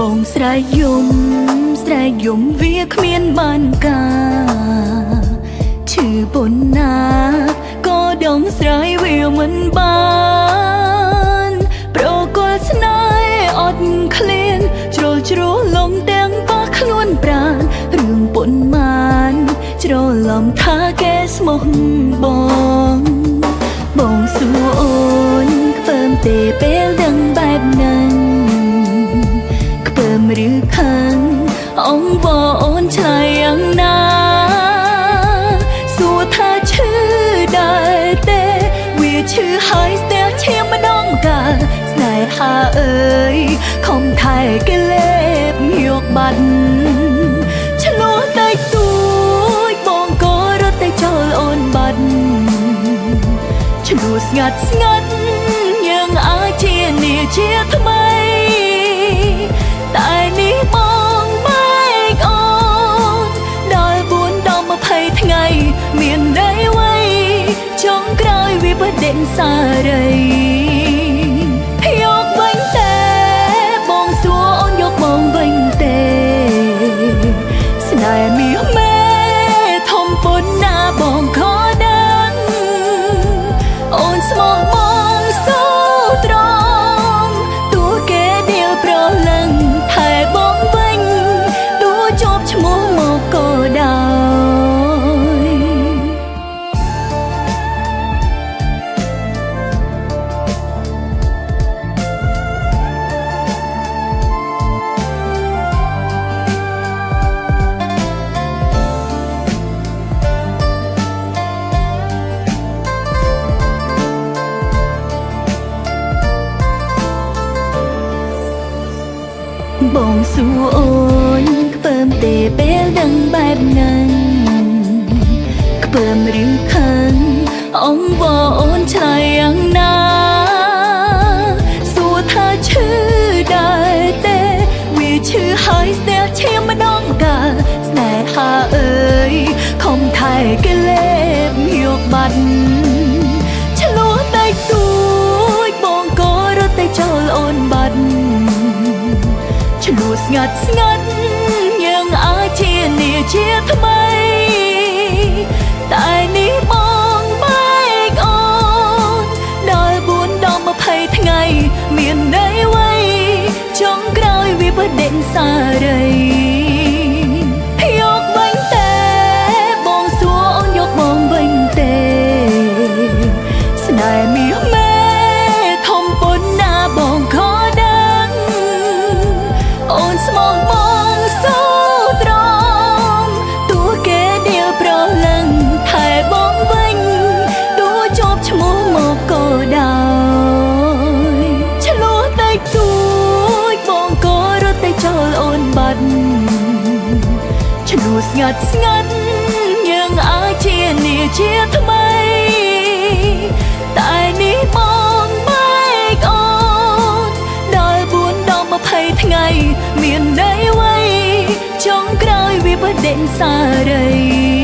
បងស្រែកយំវាគ្មានបានការឈឺប៉ុណ្ណាក៏ដងស្រ័យវាមិនបានប្រគល់ស្នេហ៍អត់ឃ្លានជ្រុលជ្រោះលំទាំងប៉ះខ្លួនប្រាណរឿងប៉ុន្មានច្រឡំថាគេស្មោះបងសួរអូនខ្ពើមទេពេលដឹងបែបហ្នឹងខ្ពើមឬខឹងអងវអូនឆ្លើយយ៉ាងណាសួរថាឈឺដែរទេវាឈឺហើយស្ទះឈាមម្ដងកាលស្នេហាអើយខំថែគេលេបយកបាត់ឆ្លោះតែទួយបងក៏រត់តែចោលអូនបាត់ឆ្លោះស្ងាត់យើងអាចជានាជាថ្មីតែនេះបងបែកអូនដល់4-20ថ្ងៃមានន័យអ្វីចុងក្រោយវាបដិសារីយកវិញទេបងសួរអូនយកបងវិញទេស្នេហ៍មាសមេធំប៉ុណ្ណាបងខដឹងអូនស្មោះបងសូត្រង់ទោះគេដៀលប្រលឹងថែបងវិញទោះជាប់ឈ្មោះមកក៏ដោយបងសួរអូនខ្ពើមទេពេលដឹងបែបហ្នឹងខ្ពើមឬខឹងអងវអូនឆ្លើយយ៉ាងណាសួរថាឈឺដែរទេវាឈឺហើយស្ទះឈាមម្ដងកាលស្នេហាអើយខំថែគេលេបយកបាត់ឆ្លោះតែទួយបងក៏រត់តែចោលអូនបាត់ឆ្លោះស្ងាត់យើងអាចជានាជាថ្មីតែនេះបងបែកអូនដល់4-20ថ្ងៃមានន័យអ្វីចុងក្រោយវាបដិសារីយកវិញទេបងសួរអូនយកបងវិញទេស្នេហ៍មាសមេធំប៉ុណ្ណាបងខដឹងអូនស្មោះបងសូត្រង់ទោះគេដៀលប្រលឹងថែបងវិញទោះជាប់ឈ្មោះមកក៏ដោយឆ្លោះតែទួយបងក៏រត់តែចោលអូនបាត់ឆ្លោះស្ងាត់យើងអាចជានាជាថ្មីតែនេះបងបែកអូនដល់4-20ថ្ងៃមានន័យអ្វីចុងក្រោយវាបដិសារី